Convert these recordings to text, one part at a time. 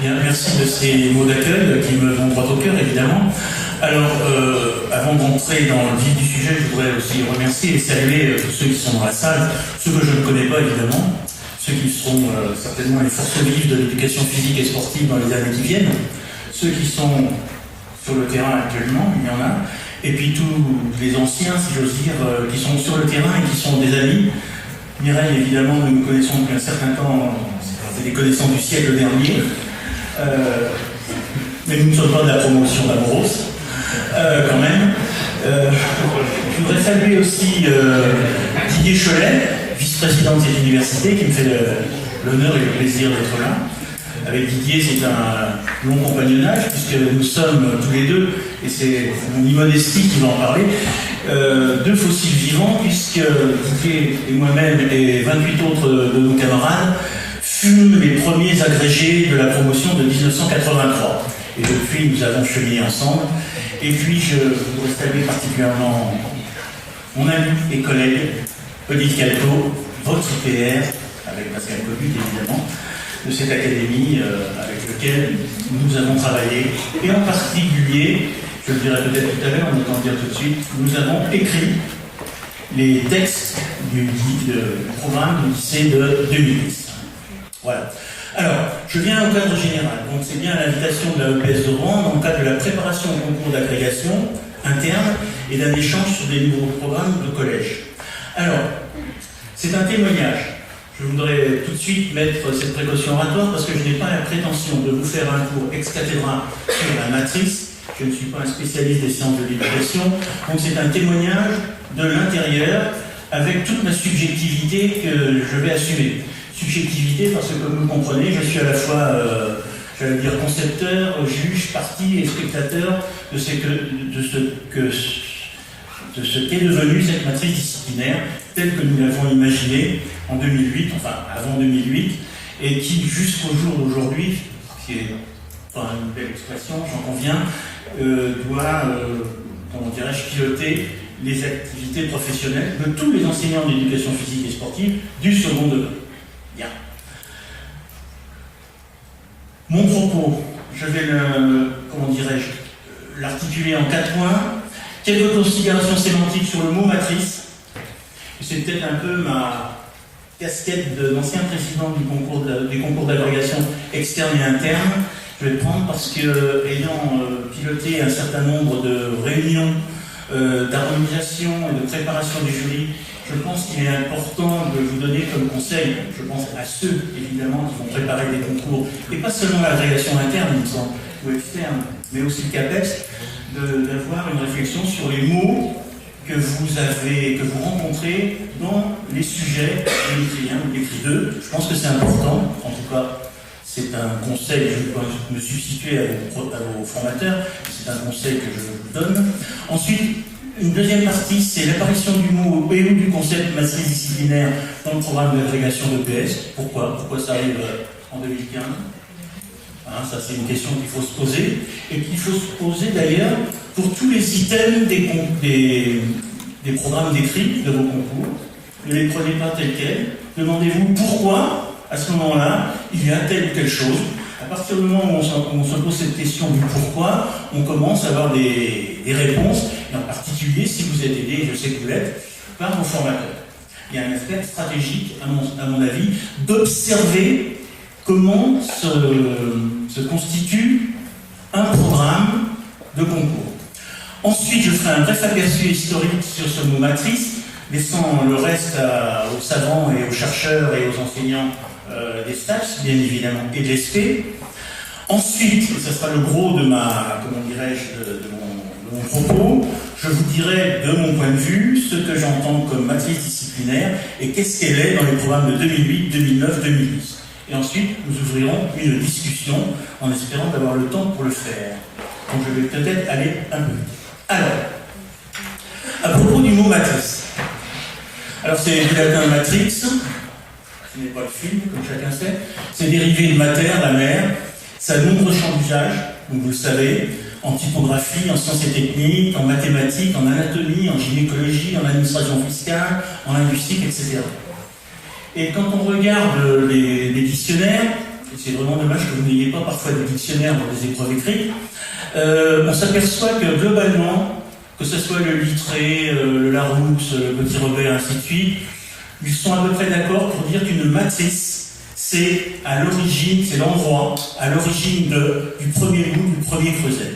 Bien, merci de ces mots d'accueil qui me vont droit au cœur, évidemment. Alors, avant d'entrer dans le vif du sujet, je voudrais aussi remercier et saluer tous ceux qui sont dans la salle, ceux que je ne connais pas, évidemment, ceux qui seront certainement les forces vives de l'éducation physique et sportive dans les années qui viennent, ceux qui sont sur le terrain actuellement, il y en a, et puis tous les anciens, si j'ose dire, qui sont sur le terrain et qui sont des amis. Mireille, évidemment, nous nous connaissons depuis un certain temps, c'est des connaissances du siècle dernier, mais nous ne sommes pas de la promotion d'Amoros, quand même. Je voudrais saluer aussi Didier Cholet, vice-président de cette université, qui me fait l'honneur et le plaisir d'être là. Avec Didier, c'est un long compagnonnage, puisque nous sommes tous les deux, et c'est mon immodestie qui va en parler, deux fossiles vivants, puisque Didier et moi-même et 28 autres de nos camarades fûmes les premiers agrégés de la promotion de 1983. Et depuis, nous avons cheminé ensemble. Et puis, je voudrais saluer particulièrement mon ami et collègue, Odile Calto, votre PR, avec Pascal Cobut, évidemment, de cette académie avec laquelle nous avons travaillé. Et en particulier, je le dirai peut-être tout à l'heure, on entend dire tout de suite, nous avons écrit les textes du programme du lycée de 2010. Voilà. Alors, je viens au cadre général. Donc, c'est bien à l'invitation de la EPS de Rouen, dans le cadre de la préparation au concours d'agrégation interne et d'un échange sur des nouveaux programmes de collège. Alors, c'est un témoignage. Je voudrais tout de suite mettre cette précaution oratoire parce que je n'ai pas la prétention de vous faire un cours ex cathedra sur la matrice. Je ne suis pas un spécialiste des sciences de l'éducation. Donc, c'est un témoignage de l'intérieur avec toute ma subjectivité que je vais assumer. Subjectivité parce que, comme vous comprenez, je suis à la fois, j'allais dire, concepteur, juge, partie et spectateur de ce qu'est devenue cette matrice disciplinaire telle que nous l'avons imaginée en 2008, enfin avant 2008, et qui jusqu'au jour d'aujourd'hui, qui est pas une belle expression, j'en conviens, doit, comment dirais-je, piloter les activités professionnelles de tous les enseignants d'éducation physique et sportive du second degré. Bien. Mon propos, je vais l'articuler en 4 points. Quelques considérations sémantiques sur le mot matrice. C'est peut-être un peu ma casquette d'ancien président des concours d'agrégation externe et interne. Je vais le prendre parce que, ayant piloté un certain nombre de réunions d'harmonisation et de préparation du jury, je pense qu'il est important de vous donner comme conseil, je pense à ceux, évidemment, qui vont préparer des concours, et pas seulement l'agrégation interne, il me semble, ou externe, mais aussi le CAPES, d'avoir une réflexion sur les mots que vous rencontrez dans les sujets de l'écrit 1 ou de l'écrit 2. Je pense que c'est important, en tout cas, c'est un conseil, je dois me substituer à vos formateurs, c'est un conseil que je vous donne. Ensuite, une deuxième partie, c'est l'apparition du mot et ou du concept matrice disciplinaire dans le programme d'agrégation d'EPS. Pourquoi ça arrive en 2015 ? Ça, c'est une question qu'il faut se poser. Et qu'il faut se poser d'ailleurs pour tous les items des programmes d'écrit de vos concours. Ne les prenez pas tels quels. Demandez-vous pourquoi, à ce moment-là, il y a telle ou telle chose. À partir du moment où on se pose cette question du pourquoi, on commence à avoir des réponses, et en particulier, si vous êtes aidé, je sais que vous l'êtes, par vos formateurs. Il y a un aspect stratégique, à mon avis, d'observer comment se constitue un programme de concours. Ensuite, je ferai un bref aperçu historique sur ce mot matrice, laissant le reste aux savants et aux chercheurs et aux enseignants des STAPS, bien évidemment, et de l'ESP. Ensuite, et ce sera le gros de mon propos, je vous dirai de mon point de vue ce que j'entends comme matrice disciplinaire et qu'est-ce qu'elle est dans les programmes de 2008, 2009, 2010. Et ensuite, nous ouvrirons une discussion en espérant d'avoir le temps pour le faire. Donc je vais peut-être aller un peu vite. Alors, à propos du mot matrice. Alors c'est du latin matrix, ce n'est pas le film, comme chacun sait. C'est dérivé de mater, la mère. Ça a de nombreux champs d'usage, donc vous le savez, en typographie, en sciences et techniques, en mathématiques, en anatomie, en gynécologie, en administration fiscale, en linguistique, etc. Et quand on regarde les dictionnaires, c'est vraiment dommage que vous n'ayez pas parfois des dictionnaires dans des épreuves écrites, on s'aperçoit que globalement, que ce soit le Littré, le Larousse, le Petit Robert, ainsi de suite, ils sont à peu près d'accord pour dire qu'une matrice, c'est à l'origine, c'est l'endroit à l'origine du premier bout, du premier creuset.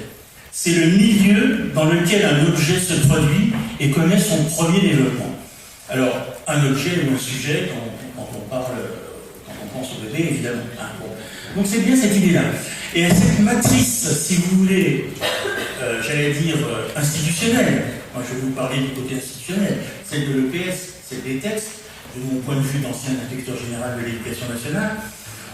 C'est le milieu dans lequel un objet se produit et connaît son premier développement. Alors, un objet ou un sujet, quand on pense au bébé, évidemment. Bon. Donc c'est bien cette idée-là. Et à cette matrice, si vous voulez, j'allais dire institutionnelle, moi je vais vous parler du côté institutionnel, celle de l'EPS, celle des textes, de mon point de vue d'ancien inspecteur général de l'éducation nationale,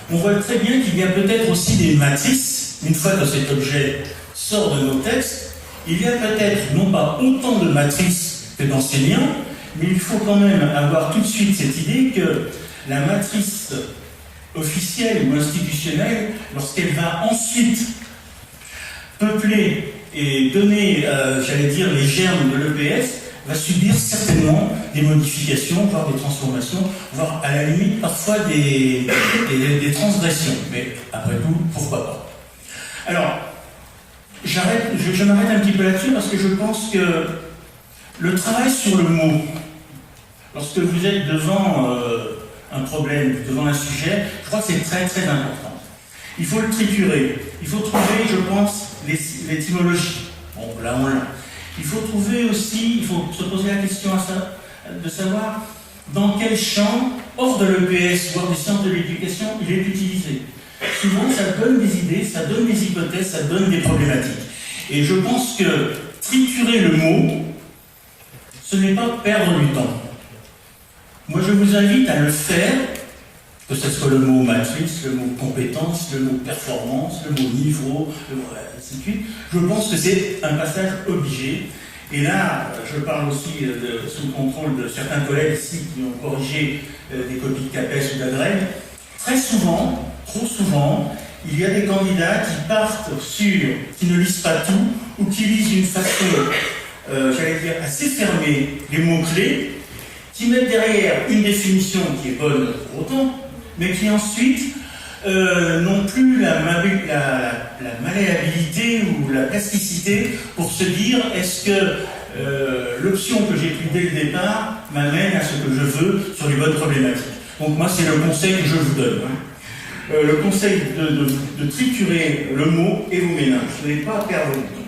on voit très bien qu'il y a peut-être aussi des matrices, une fois que cet objet sort de nos textes, il y a peut-être non pas autant de matrices que d'enseignants, mais il faut quand même avoir tout de suite cette idée que la matrice officielle ou institutionnelle, lorsqu'elle va ensuite peupler et donner, j'allais dire, les germes de l'EPS, va subir certainement des modifications, voire des transformations, voire à la limite parfois des transgressions. Mais après tout, pourquoi pas. Alors, je m'arrête un petit peu là-dessus parce que je pense que le travail sur le mot, lorsque vous êtes devant un problème, devant un sujet, je crois que c'est très très important. Il faut le triturer. Il faut trouver, je pense, l'étymologie. Bon, là on l'a. Il faut trouver aussi, il faut se poser la question de savoir dans quel champ, hors de l'EPS, voire des sciences de l'éducation, il est utilisé. Souvent, ça donne des idées, ça donne des hypothèses, ça donne des problématiques. Et je pense que triturer le mot, ce n'est pas perdre du temps. Moi, je vous invite à le faire, que ce soit le mot matrice, le mot compétence, le mot performance, le mot niveau, ainsi de suite. Je pense que c'est un passage obligé. Et là, je parle aussi sous le contrôle de certains collègues ici qui ont corrigé des copies de CAPES ou d'Adrel. Très souvent, trop souvent, il y a des candidats qui partent qui ne lisent pas tout, ou qui lisent d'une façon, j'allais dire, assez fermée les mots-clés, qui mettent derrière une définition qui est bonne pour autant, mais qui ensuite n'ont plus la malléabilité ou la plasticité pour se dire est-ce que l'option que j'ai prise dès le départ m'amène à ce que je veux sur les bonnes problématiques. Donc moi c'est le conseil que je vous donne. Le conseil de triturer le mot et vos ménages. Ce n'est pas perdre le temps.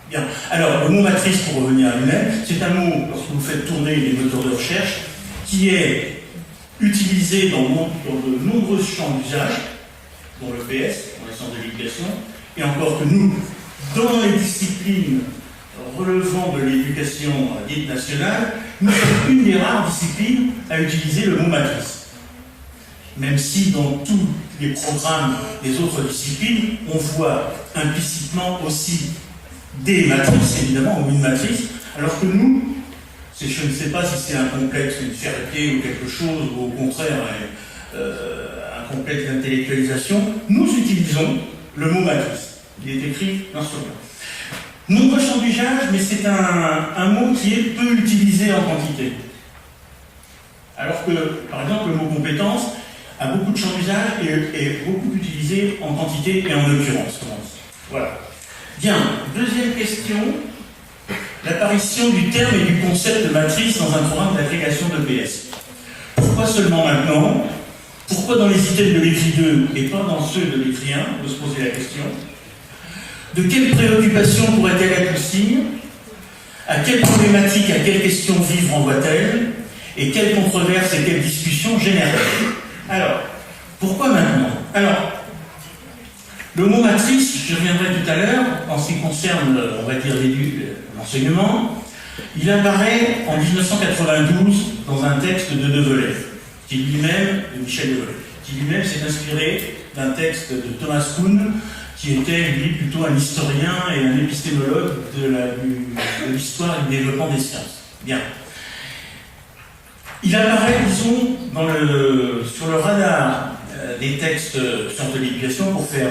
Bien. Alors, le mot matrice, pour revenir à lui-même, c'est un mot, lorsque vous faites tourner les moteurs de recherche, qui est utilisé dans de nombreux champs d'usage, dont le PS, dans les sciences de l'éducation, et encore que nous, dans les disciplines relevant de l'éducation dite nationale, nous sommes une des rares disciplines à utiliser le mot matrice. Même si dans tous les programmes des autres disciplines, on voit implicitement aussi des matrices, évidemment, ou une matrice, alors que nous, je ne sais pas si c'est un complexe, une fierté ou quelque chose, ou au contraire un complexe d'intellectualisation, nous utilisons le mot matrice. Il est écrit dans ce cas. Nombreux champs d'usage, mais c'est un mot qui est peu utilisé en quantité. Alors que, par exemple, le mot compétence a beaucoup de champs d'usage et est beaucoup utilisé en quantité et en occurrence. Voilà. Bien, deuxième question. L'apparition du terme et du concept de matrice dans un programme d'agrégation d'EPS. Pourquoi seulement maintenant? Pourquoi dans les items de l'écrit 2 et pas dans ceux de l'écrit 1? On peut se poser la question. De quelles préoccupations pourrait-elle être le signe? À quelles problématiques, à quelles questions vive renvoie-t-elle? Et quelles controverses et quelles discussions génère-t-elle? Alors, pourquoi maintenant? Alors, le mot matrice, je reviendrai tout à l'heure, en ce qui concerne, on va dire, l'enseignement, il apparaît en 1992 dans un texte de Develay, qui lui-même, de Michel Develay, qui lui-même s'est inspiré d'un texte de Thomas Kuhn, qui était, lui, plutôt un historien et un épistémologue de l'histoire et du développement des sciences. Bien. Il apparaît, disons, sur le radar des textes sciences de l'éducation pour faire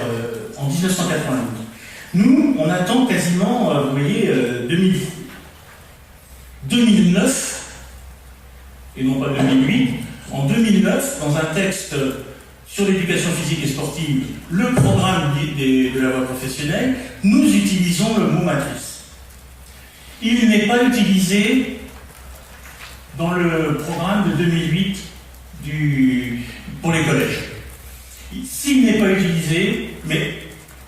en 1992. Nous, on attend quasiment, vous voyez, 2009, et non pas 2008, en 2009, dans un texte sur l'éducation physique et sportive le programme de la voie professionnelle, nous utilisons le mot matrice. Il n'est pas utilisé dans le programme de 2008 pour les collèges. S'il n'est pas utilisé, mais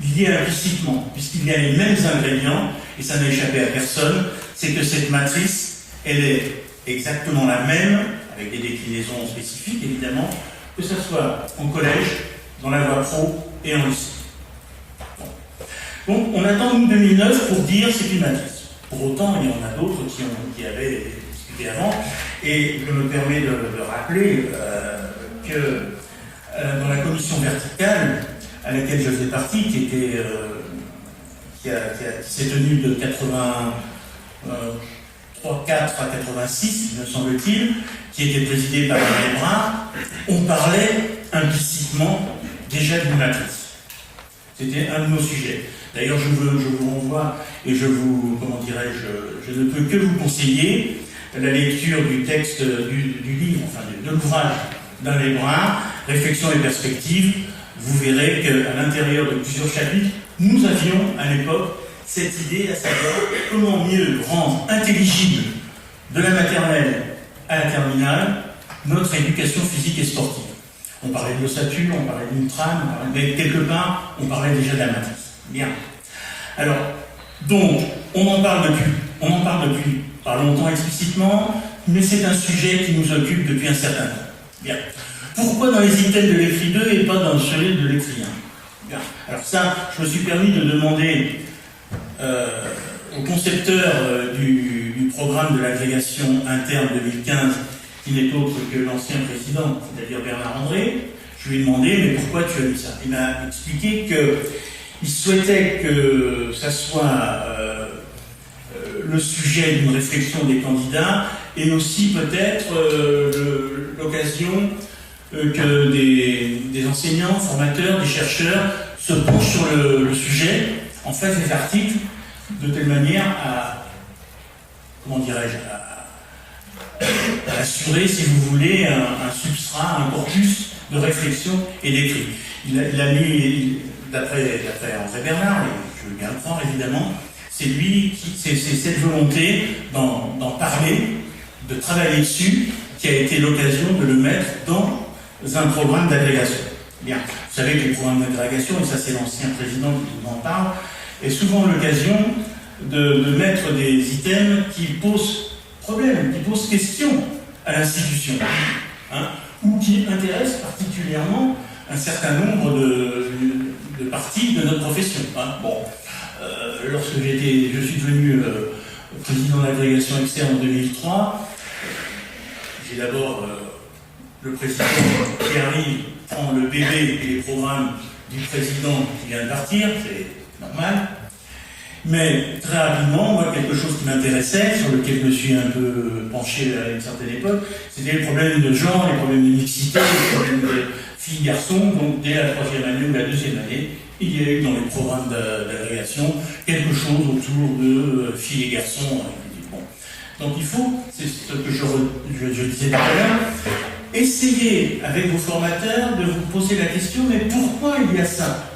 il y a implicitement, puisqu'il y a les mêmes ingrédients, et ça n'a échappé à personne, c'est que cette matrice, elle est exactement la même, avec des déclinaisons spécifiques évidemment, que ce soit en collège, dans la voie pro et en lycée. Bon. Donc on attend nous 2009 pour dire c'est une matrice. Pour autant, il y en a d'autres qui avaient discuté avant, et je me permets de rappeler que dans la commission verticale à laquelle je faisais partie, qui s'est tenue de 83-4 à 86, me semble-t-il, qui était présidée par René Brun, on parlait implicitement déjà d'une matrice. C'était un de nos sujets. D'ailleurs, je vous renvoie et je ne peux que vous conseiller la lecture du texte du livre, enfin de l'ouvrage d'Alain Brun, Réflexion et perspectives. Vous verrez qu'à l'intérieur de plusieurs chapitres, nous avions à l'époque cette idée, à savoir comment mieux rendre intelligible de la maternelle à la terminale notre éducation physique et sportive. On parlait de l'ossature, on parlait d'une trame, mais quelque part, on parlait déjà de la matrice. Bien. Alors, donc, on en parle depuis pas longtemps explicitement, mais c'est un sujet qui nous occupe depuis un certain temps. Bien. Pourquoi dans les items de l'écrit 2 et pas dans celui de l'écrit 1? Bien. Alors ça, je me suis permis de demander au concepteur du programme de l'agrégation interne 2015, qui n'est autre que l'ancien président, c'est-à-dire Bernard André. Je lui ai demandé, mais pourquoi tu as mis ça? Il m'a expliqué qu'il souhaitait que ça soit le sujet d'une réflexion des candidats, et aussi peut-être l'occasion que des enseignants, formateurs, des chercheurs se penchent sur le sujet, en fassent des articles, de telle manière à assurer, si vous voulez, un substrat, un corpus de réflexion et d'écrit. Il a mis, d'après André Bernard, et je veux bien le croire évidemment, c'est cette volonté d'en parler, de travailler dessus, qui a été l'occasion de le mettre dans un programme d'agrégation. Bien, vous savez que les programmes d'agrégation, et ça c'est l'ancien président qui nous en parle, est souvent l'occasion de mettre des items qui posent problème, qui posent question à l'institution, ou qui intéressent particulièrement un certain nombre de parties de notre profession. Lorsque je suis devenu président de l'agrégation externe en 2003, j'ai d'abord le président qui arrive, prend le bébé et les programmes du président qui vient de partir, c'est normal. Mais très rapidement, moi, quelque chose qui m'intéressait, sur lequel je me suis un peu penché à une certaine époque, c'était les problèmes de genre, les problèmes de mixité, les problèmes de filles-garçons. Donc dès la 3e année ou la 2e année, il y a eu dans les programmes d'agrégation quelque chose autour de filles et garçons. Bon. Donc il faut, c'est ce que je disais tout à l'heure, essayez avec vos formateurs de vous poser la question, mais pourquoi il y a ça?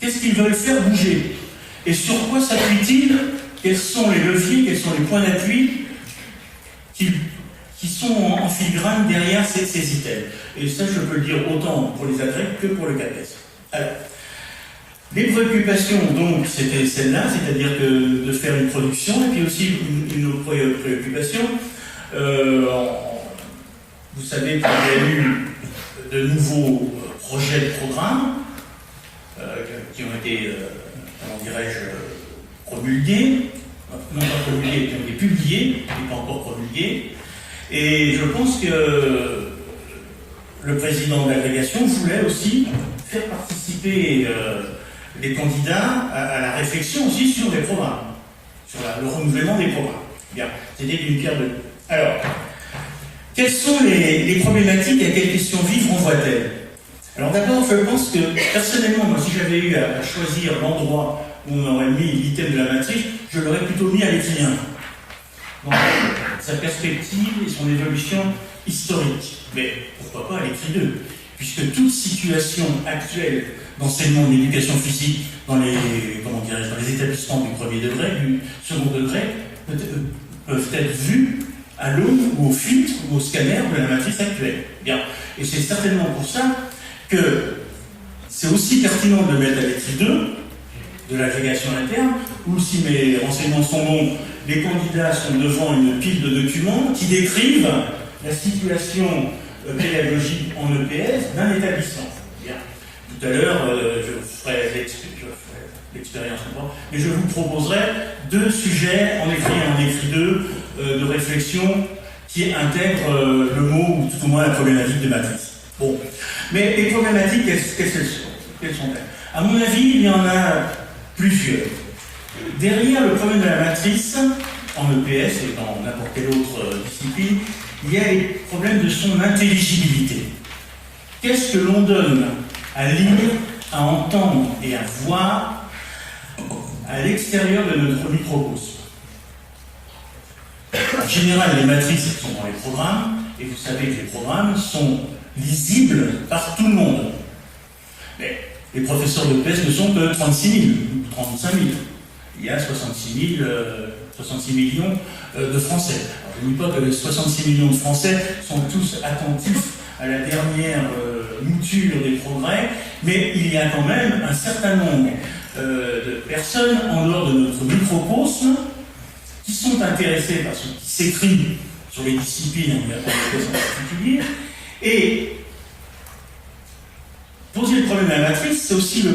Qu'est-ce qu'ils veulent faire bouger? Et sur quoi s'appuient-ils? Quels sont les leviers, quels sont les points d'appui qui sont en filigrane derrière ces items? Et ça, je peux le dire autant pour les agrègues que pour le CAPES. Alors, les préoccupations, donc, c'était celle-là, c'est-à-dire de faire une production, et puis aussi une autre préoccupation. Vous savez qu'il y a eu de nouveaux projets de programme qui ont été, comment dirais-je, promulgués, non pas promulgués, qui ont été publiés, mais pas encore promulgués. Et je pense que le président de l'agrégation voulait aussi faire participer les candidats à la réflexion aussi sur les programmes, sur le renouvellement des programmes. Bien, c'était d'une pierre deux. Alors, quelles sont les problématiques et à quelles questions vives renvoient-elles? Alors d'abord, je pense que, personnellement, moi, si j'avais eu à choisir l'endroit où on aurait mis l'item de la matrice, je l'aurais plutôt mis à l'écrit 1. Donc, sa perspective et son évolution historique. Mais pourquoi pas à l'écrit 2? Il puisque toute situation actuelle d'enseignement d'éducation physique dans les, dans les établissements du premier degré, du second degré, peuvent être vues à l'aune ou au filtre ou au scanner de la matrice actuelle. Bien. Et c'est certainement pour ça que c'est aussi pertinent de mettre à l'écrit 2 de l'agrégation interne, où si mes renseignements sont bons, les candidats sont devant une pile de documents qui décrivent la situation pédagogique en EPS d'un établissement. Bien. Tout à l'heure, je ferai l'expérience, mais je vous proposerai 2 sujets en écrit 1 et en écrit 2 de réflexion qui intègrent le mot, ou tout au moins la problématique de matrice. Bon. Mais les problématiques, quelles sont-elles? À mon avis, il y en a plusieurs. Derrière le problème de la matrice, en EPS et dans n'importe quelle autre discipline, il y a les problèmes de son intelligibilité. Qu'est-ce que l'on donne à lire, à entendre et à voir à l'extérieur de notre microcosme? En général, les matrices sont dans les programmes, et vous savez que les programmes sont lisibles par tout le monde. Mais les professeurs d'EPS ne sont que 36 000, ou 35 000. Il y a 66 millions de Français. Alors, je ne dis pas que les 66 millions de Français sont tous attentifs à la dernière mouture des progrès, mais il y a quand même un certain nombre de personnes en dehors de notre microcosme qui sont intéressées par ce qui s'écrit sur les disciplines en particulier, et poser le problème de la matrice, c'est aussi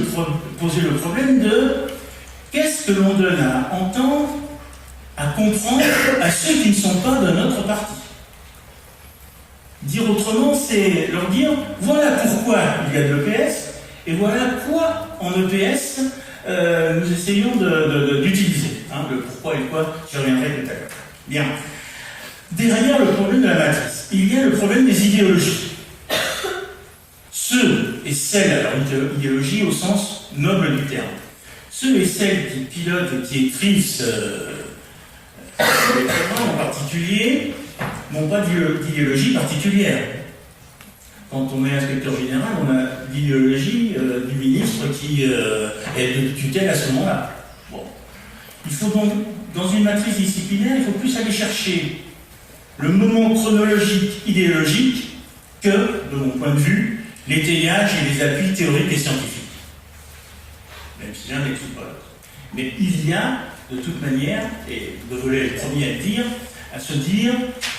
poser le problème de qu'est-ce que l'on donne à entendre, à comprendre à ceux qui ne sont pas de notre parti. Dire autrement, c'est leur dire voilà pourquoi il y a de l'EPS et voilà quoi en EPS nous essayons d'utiliser. Le pourquoi et le quoi, j'y reviendrai tout à l'heure. Bien. Derrière le problème de la matrice, il y a le problème des idéologies. Ceux et celles, alors idéologie au sens noble du terme, ceux et celles qui pilotent et qui écrivent les programmes en particulier n'ont pas d'idéologie particulière. Quand on est inspecteur général, on a l'idéologie du ministre qui est de tutelle à ce moment-là. Bon. Il faut donc, dans une matrice disciplinaire, il faut plus aller chercher le moment chronologique idéologique que, de mon point de vue, l'étayage et les appuis théoriques et scientifiques. Même si l'un n'exclut pas l'autre. Mais il y a, de toute manière, et de voler le premier à se dire,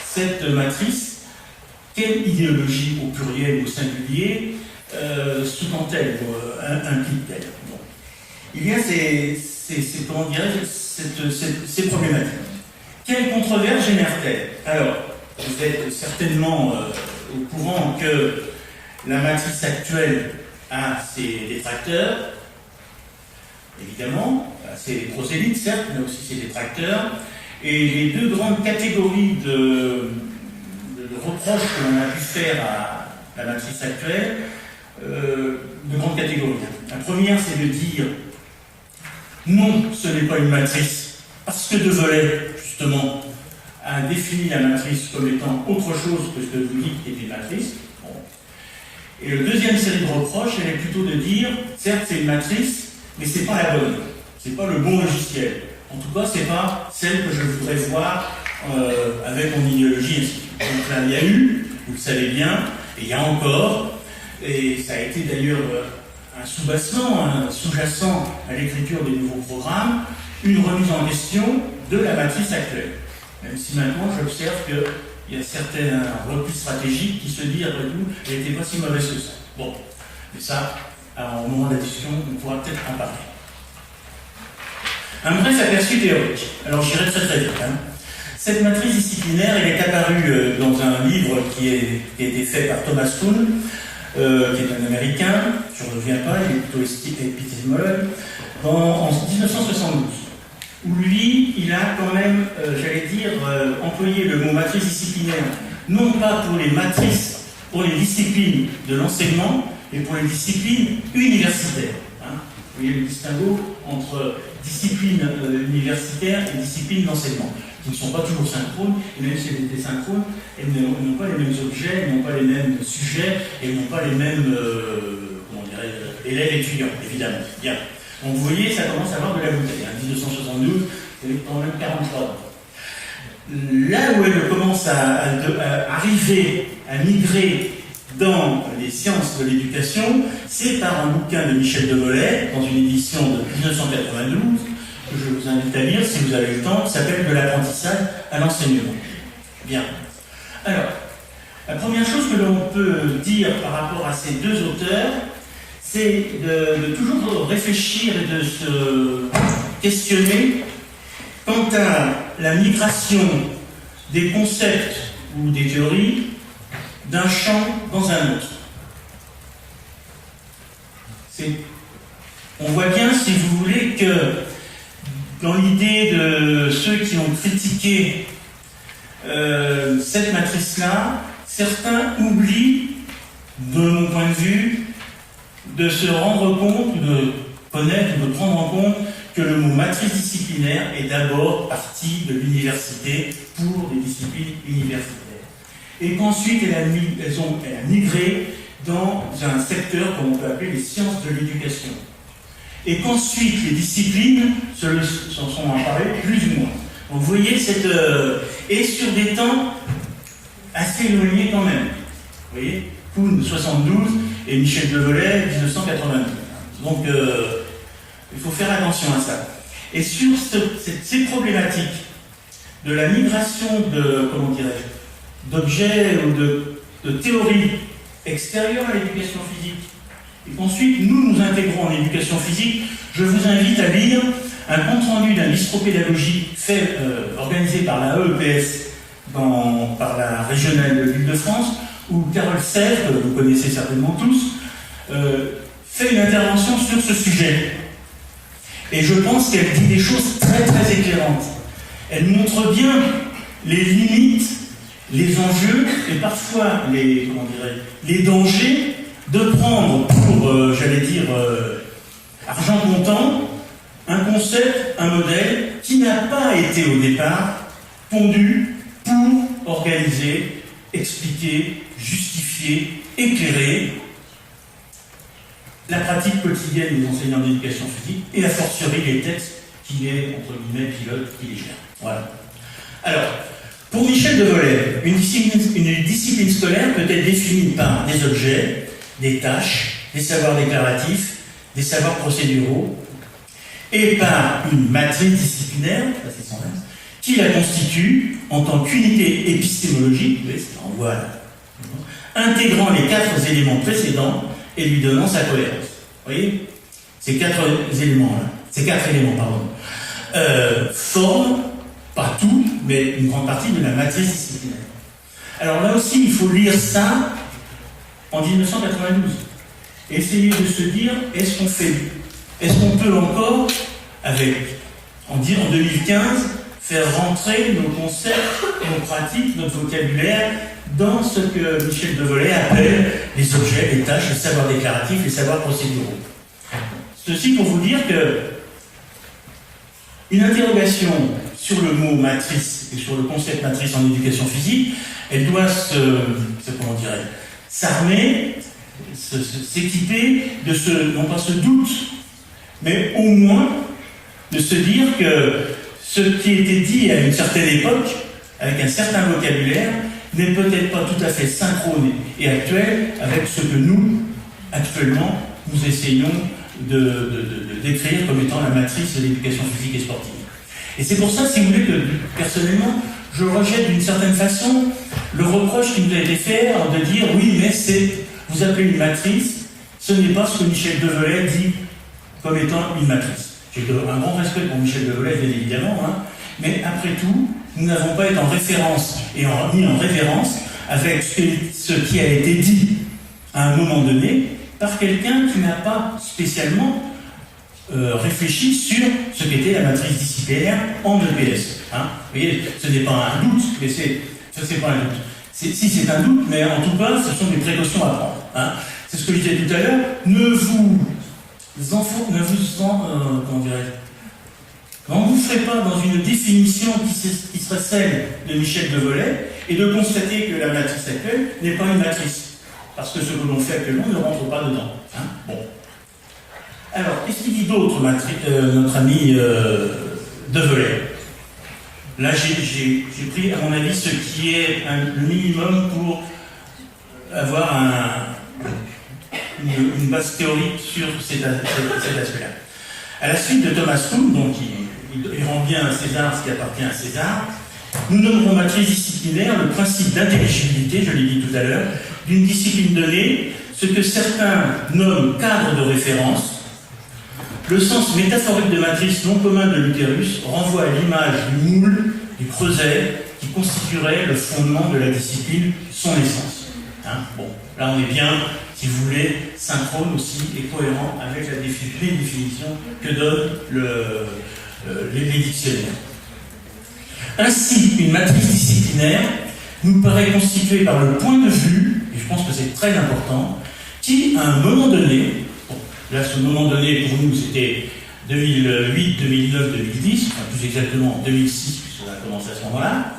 cette matrice, quelle idéologie au pluriel ou au singulier sous-tend-elle ou implique-t-elle? Bon. Il y a comment dirais-je, ces problématiques. Quelle controverse génère-t-elle? Alors, vous êtes certainement au courant que la matrice actuelle a ses détracteurs, évidemment, ses prosélytes, certes, mais aussi ses détracteurs. Et les 2 grandes catégories de reproches que l'on a pu faire à la matrice actuelle, 2 grandes catégories. La première, c'est de dire non, ce n'est pas une matrice, parce que De Velay, justement, a défini la matrice comme étant autre chose que ce que vous dites est une matrice. Bon. Et la deuxième série de reproches, elle est plutôt de dire, certes, c'est une matrice, mais c'est pas la bonne, c'est pas le bon logiciel. En tout cas, c'est pas celle que je voudrais voir avec mon idéologie. Donc là, il y a eu, vous le savez bien, et il y a encore, et ça a été d'ailleurs un sous-bassement, un sous-jacent à l'écriture des nouveaux programmes, une remise en question de la matrice actuelle. Même si maintenant, j'observe qu'il y a certains replis stratégiques qui se disent, après tout, elle n'était pas si mauvaise que ça. Bon, mais ça, alors, au moment de la discussion, on pourra peut-être en parler. Un bref aperçu théorique. Alors, j'irai très très vite. Cette matrice disciplinaire, elle est apparue dans un livre qui a été fait par Thomas Kuhn, qui est un Américain, je ne reviens pas, il est plutôt épistémologue, en 1972. Où lui, il a quand même, j'allais dire, employé le mot matrice disciplinaire, non pas pour les matrices, pour les disciplines de l'enseignement, mais pour les disciplines universitaires. Vous voyez le distinguo entre discipline universitaire et discipline d'enseignement. qui ne sont pas toujours synchrones, et même si elles étaient synchrones, elles n'ont pas les mêmes objets, elles n'ont pas les mêmes sujets, et elles n'ont pas les mêmes élèves étudiants, évidemment. Bien. Donc vous voyez, ça commence à avoir de la bouteille. 1972, il y avait quand même 43 ans. Là où elle commence à arriver, à migrer dans les sciences de l'éducation, c'est par un bouquin de Michel Devolay, dans une édition de 1992, que je vous invite à lire si vous avez le temps, qui s'appelle « De l'apprentissage à l'enseignement ». Bien. Alors, la première chose que l'on peut dire par rapport à ces deux auteurs, c'est de toujours réfléchir et de se questionner quant à la migration des concepts ou des théories d'un champ dans un autre. On voit bien, si vous voulez, que dans l'idée de ceux qui ont critiqué cette matrice-là, certains oublient, de mon point de vue, de se rendre compte, de connaître, de prendre en compte que le mot matrice disciplinaire est d'abord parti de l'université pour les disciplines universitaires. Et qu'ensuite, elle a migré dans un secteur qu'on peut appeler les sciences de l'éducation. Et qu'ensuite, les disciplines s'en sont emparées plus ou moins. Donc vous voyez, et sur des temps assez éloignés quand même. Vous voyez, Kuhn 72 et Michel Devolay 1982. Donc il faut faire attention à ça. Et sur ces problématiques de la migration d'objets ou de théories extérieures à l'éducation physique, et qu'ensuite nous intégrons en éducation physique, je vous invite à lire un compte-rendu d'un bistro-pédagogie organisé par la AEPS, par la régionale de l'Île-de-France, où Carole Serre, que vous connaissez certainement tous, fait une intervention sur ce sujet. Et je pense qu'elle dit des choses très très éclairantes. Elle montre bien les limites, les enjeux et parfois les dangers de prendre pour, argent comptant, un concept, un modèle qui n'a pas été au départ pondu pour organiser, expliquer, justifier, éclairer la pratique quotidienne des enseignants d'éducation physique et a fortiori les textes qui les, entre guillemets, pilotent, qui les gèrent. Voilà. Alors, pour Michel Devolay, une discipline scolaire peut être définie par des objets, des tâches, des savoirs déclaratifs, des savoirs procéduraux, et par une matrice disciplinaire, qui la constitue en tant qu'unité épistémologique, c'est en voie là, intégrant les 4 éléments précédents et lui donnant sa cohérence. Vous voyez, ces 4 éléments, forment, pas tout, mais une grande partie de la matrice disciplinaire. Alors là aussi, il faut lire ça en 1992. Essayer de se dire, est-ce qu'on peut encore, en 2015, faire rentrer nos concepts, nos pratiques, notre vocabulaire dans ce que Michel Devolay appelle les objets, les tâches, les savoirs déclaratifs, les savoirs procéduraux. Ceci pour vous dire que une interrogation sur le mot matrice et sur le concept matrice en éducation physique, elle doit s'armer, s'équiper de non pas ce doute, mais au moins de se dire que ce qui était dit à une certaine époque, avec un certain vocabulaire, n'est peut-être pas tout à fait synchrone et actuel avec ce que nous, actuellement, nous essayons de décrire comme étant la matrice de l'éducation physique et sportive. Et c'est pour ça, si vous voulez, que personnellement, je rejette d'une certaine façon le reproche qui nous a été fait de dire oui, mais vous appelez une matrice, ce n'est pas ce que Michel Devolay dit comme étant une matrice. J'ai un grand respect pour Michel Devolay, bien évidemment, mais après tout, nous n'avons pas été en référence et ni en référence avec ce qui a été dit à un moment donné par quelqu'un qui n'a pas spécialement réfléchi sur ce qu'était la matrice disciplinaire en EPS. Vous voyez, ce n'est pas un doute, mais c'est pas un doute. Si c'est un doute, mais en tout cas, ce sont des précautions à prendre. C'est ce que je disais tout à l'heure. On ne vous ferait pas dans une définition qui serait celle de Michel Develay et de constater que la matrice actuelle n'est pas une matrice. Parce que ce que l'on fait actuellement ne rentre pas dedans. Hein, bon. Alors, qu'est-ce qu'il dit d'autre, notre ami Develay? Là, j'ai pris, à mon avis, ce qui est le minimum pour avoir une base théorique sur cet aspect-là. À la suite de Thomas Kuhn, donc il rend bien à César ce qui appartient à César, nous nommerons matrice disciplinaire le principe d'intelligibilité, je l'ai dit tout à l'heure, d'une discipline donnée, ce que certains nomment cadre de référence. Le sens métaphorique de matrice non commun de l'utérus renvoie à l'image du moule, du creuset, qui constituerait le fondement de la discipline, son essence. Hein, bon, là on est bien, si vous voulez, synchrone aussi et cohérent avec les définitions que donnent les dictionnaires. Ainsi, une matrice disciplinaire nous paraît constituée par le point de vue, et je pense que c'est très important, qui, à un moment donné, bon, là ce moment donné pour nous c'était 2008, 2009, 2010, enfin plus exactement 2006, puisqu'on a commencé à ce moment-là,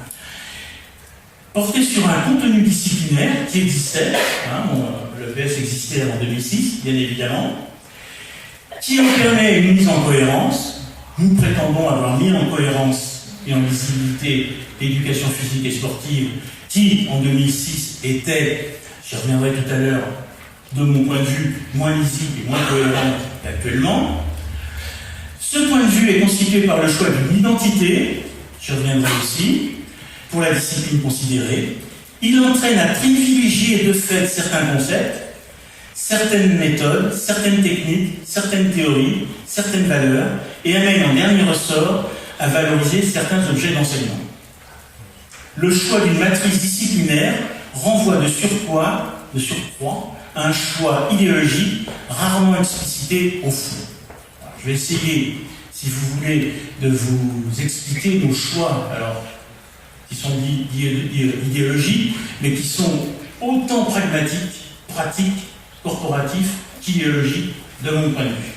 portait sur un contenu disciplinaire qui existait, hein, le PS existait avant 2006, bien évidemment, qui en permet une mise en cohérence. Nous prétendons avoir mis en cohérence et en lisibilité l'éducation physique et sportive, qui en 2006 était, j'y reviendrai tout à l'heure, de mon point de vue, moins lisible et moins cohérente qu'actuellement. Ce point de vue est constitué par le choix d'une identité, j'y reviendrai aussi, pour la discipline considérée. Il entraîne à privilégier de fait certains concepts, certaines méthodes, certaines techniques, certaines théories, certaines valeurs, et amène en dernier ressort à valoriser certains objets d'enseignement. Le choix d'une matrice disciplinaire renvoie de surcroît à un choix idéologique rarement explicité au fond. Je vais essayer, si vous voulez, de vous expliquer nos choix, alors, qui sont idéologiques, mais qui sont autant pragmatiques, pratiques, corporatifs qu'idéologiques, de mon point de vue.